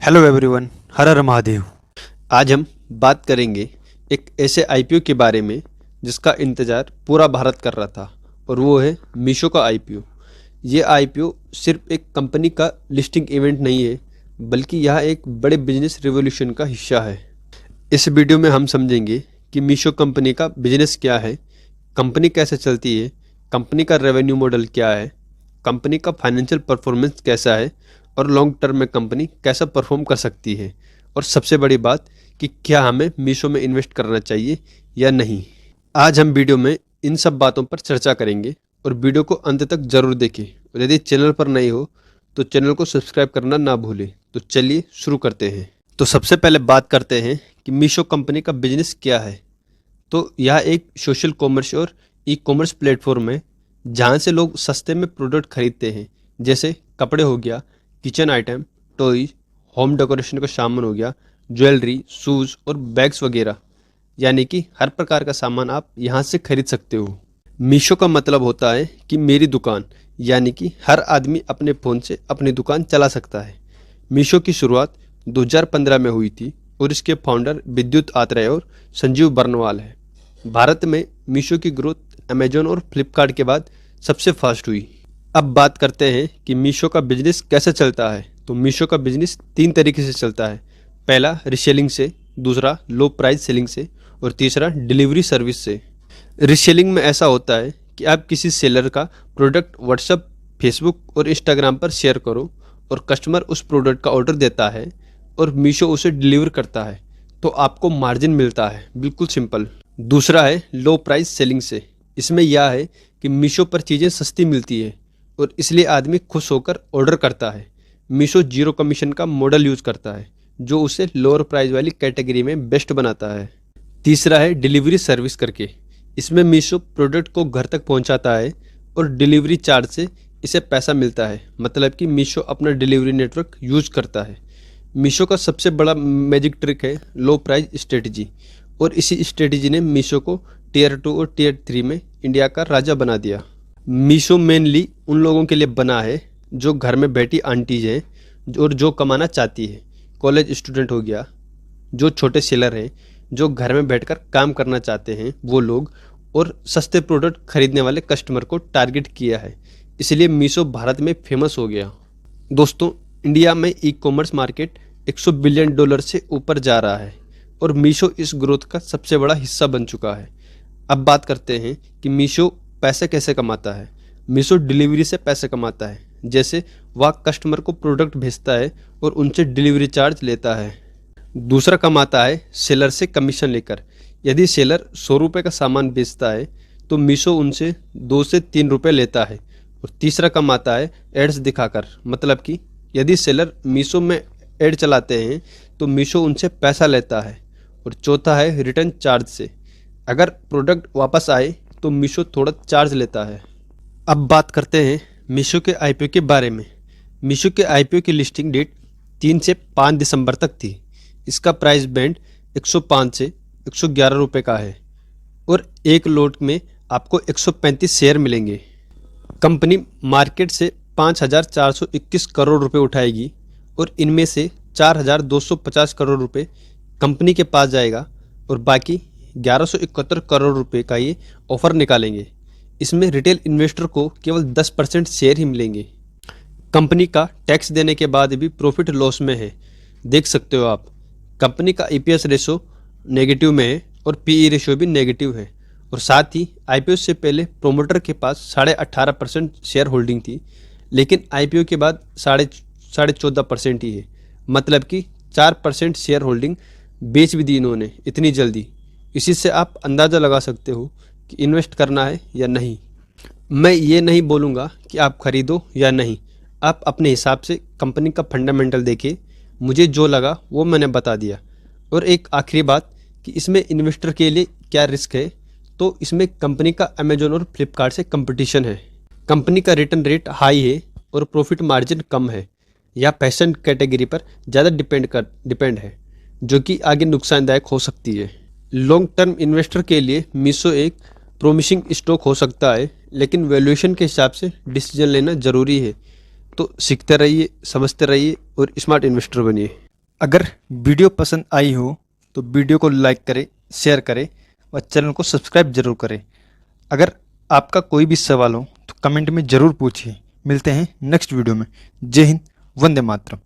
Hello everyone, हर हर महादेव। आज हम बात करेंगे एक ऐसे आईपीओ के बारे में जिसका इंतज़ार पूरा भारत कर रहा था, और वो है मीशो का आईपीओ। ये आईपीओ सिर्फ एक कंपनी का लिस्टिंग इवेंट नहीं है, बल्कि यह एक बड़े बिजनेस रिवॉल्यूशन का हिस्सा है। इस वीडियो में हम समझेंगे कि मीशो कंपनी का बिजनेस क्या है, कंपनी कैसे चलती है, कंपनी का रेवेन्यू मॉडल क्या है, कंपनी का फाइनेंशियल परफॉर्मेंस कैसा है, और लॉन्ग टर्म में कंपनी कैसा परफॉर्म कर सकती है, और सबसे बड़ी बात कि क्या हमें मीशो में इन्वेस्ट करना चाहिए या नहीं। आज हम वीडियो में इन सब बातों पर चर्चा करेंगे, और वीडियो को अंत तक जरूर देखें। और यदि चैनल पर नए हो तो चैनल को सब्सक्राइब करना ना भूलें। तो चलिए शुरू करते हैं। तो सबसे पहले बात करते हैं कि मीशो कंपनी का बिजनेस क्या है। तो यह एक सोशल कॉमर्स और ई कॉमर्स प्लेटफॉर्म है जहाँ से लोग सस्ते में प्रोडक्ट खरीदते हैं, जैसे कपड़े हो गया, kitchen item, toys, home decoration का सामान हो गया, ज्वेलरी, शूज़ और बैग्स वगैरह। यानी कि हर प्रकार का सामान आप यहाँ से खरीद सकते हो। मीशो का मतलब होता है कि मेरी दुकान, यानी कि हर आदमी अपने फ़ोन से अपनी दुकान चला सकता है। मीशो की शुरुआत 2015 में हुई थी और इसके फाउंडर विद्युत आत्रेय और संजीव बर्नवाल है। भारत में मीशो की ग्रोथ अमेजोन और फ्लिपकार्ट के बाद सबसे फास्ट हुई। अब बात करते हैं कि मीशो का बिजनेस कैसे चलता है। तो मीशो का बिजनेस 3 तरीके से चलता है। पहला रीसेलिंग से, दूसरा लो प्राइस सेलिंग से, और तीसरा डिलीवरी सर्विस से। रीसेलिंग में ऐसा होता है कि आप किसी सेलर का प्रोडक्ट व्हाट्सएप, फेसबुक और इंस्टाग्राम पर शेयर करो, और कस्टमर उस प्रोडक्ट का ऑर्डर देता है और मीशो उसे डिलीवर करता है, तो आपको मार्जिन मिलता है। बिल्कुल सिंपल। दूसरा है लो प्राइस सेलिंग से। इसमें यह है कि मीशो पर चीज़ें सस्ती मिलती है और इसलिए आदमी खुश होकर ऑर्डर करता है। मीशो जीरो कमीशन का मॉडल यूज़ करता है, जो उसे लोअर प्राइस वाली कैटेगरी में बेस्ट बनाता है। तीसरा है डिलीवरी सर्विस करके। इसमें मीशो प्रोडक्ट को घर तक पहुंचाता है और डिलीवरी चार्ज से इसे पैसा मिलता है। मतलब कि मीशो अपना डिलीवरी नेटवर्क यूज करता है। मीशो का सबसे बड़ा मैजिक ट्रिक है लो प्राइस स्ट्रेटजी, और इसी स्ट्रेटजी ने मीशो को टियर 2 और टियर 3 में इंडिया का राजा बना दिया। मीशो मेनली उन लोगों के लिए बना है जो घर में बैठी आंटीज हैं और जो कमाना चाहती है। कॉलेज स्टूडेंट हो गया, जो छोटे सेलर हैं जो घर में बैठकर काम करना चाहते हैं वो लोग, और सस्ते प्रोडक्ट खरीदने वाले कस्टमर को टारगेट किया है। इसलिए मीशो भारत में फेमस हो गया। दोस्तों, इंडिया में ई कॉमर्स मार्केट $100 बिलियन से ऊपर जा रहा है, और मीशो इस ग्रोथ का सबसे बड़ा हिस्सा बन चुका है। अब बात करते हैं कि मीशो पैसे कैसे कमाता है। मीशो डिलीवरी से पैसे कमाता है, जैसे वह कस्टमर को प्रोडक्ट भेजता है और उनसे डिलीवरी चार्ज लेता है। दूसरा कमाता है सेलर से कमीशन लेकर। यदि सेलर 100 रुपये का सामान बेचता है तो मीशो उनसे 2 से 3 रुपये लेता है। और तीसरा कमाता है एड्स दिखाकर। मतलब कि यदि सेलर मीशो में एड चलाते हैं तो मीशो उनसे पैसा लेता है। और चौथा है रिटर्न चार्ज से। अगर प्रोडक्ट वापस आए तो मीशो थोड़ा चार्ज लेता है। अब बात करते हैं मीशो के आईपीओ के बारे में। मीशो के आईपीओ की लिस्टिंग डेट 3 से 5 दिसंबर तक थी। इसका प्राइस बैंड 105 से 111 रुपये का है, और एक लोट में आपको 135 शेयर मिलेंगे। कंपनी मार्केट से 5,421 करोड़ रुपए उठाएगी, और इनमें से 4,250 करोड़ रुपए कंपनी के पास जाएगा, और बाकी 1,171 करोड़ रुपए का ये ऑफर निकालेंगे। इसमें रिटेल इन्वेस्टर को केवल 10% शेयर ही मिलेंगे। कंपनी का टैक्स देने के बाद भी प्रॉफिट लॉस में है, देख सकते हो आप। कंपनी का ईपीएस रेशो नेगेटिव में है और पीई रेशो भी नेगेटिव है। और साथ ही आईपीओ से पहले प्रोमोटर के पास 18.5% शेयर होल्डिंग थी, लेकिन आईपीओ के बाद 14.5% ही है। मतलब कि 4% शेयर होल्डिंग बेच भी दी इन्होंने इतनी जल्दी। इसी से आप अंदाज़ा लगा सकते हो कि इन्वेस्ट करना है या नहीं। मैं ये नहीं बोलूँगा कि आप खरीदो या नहीं, आप अपने हिसाब से कंपनी का फंडामेंटल देखिए। मुझे जो लगा वो मैंने बता दिया। और एक आखिरी बात कि इसमें इन्वेस्टर के लिए क्या रिस्क है। तो इसमें कंपनी का अमेजोन और फ्लिपकार्ट से कंपटीशन है। कंपनी का रिटर्न रेट हाई है और प्रॉफिट मार्जिन कम है। यह फैशन कैटेगरी पर ज़्यादा डिपेंड है, जो कि आगे नुकसानदायक हो सकती है। लॉन्ग टर्म इन्वेस्टर के लिए मीशो एक प्रोमिसिंग स्टॉक हो सकता है, लेकिन वैल्यूएशन के हिसाब से डिसीजन लेना ज़रूरी है। तो सीखते रहिए, समझते रहिए और स्मार्ट इन्वेस्टर बनिए। अगर वीडियो पसंद आई हो तो वीडियो को लाइक करें, शेयर करें और चैनल को सब्सक्राइब जरूर करें। अगर आपका कोई भी सवाल हो तो कमेंट में ज़रूर पूछिए। मिलते हैं नेक्स्ट वीडियो में। जय हिंद, वंदे मातरम।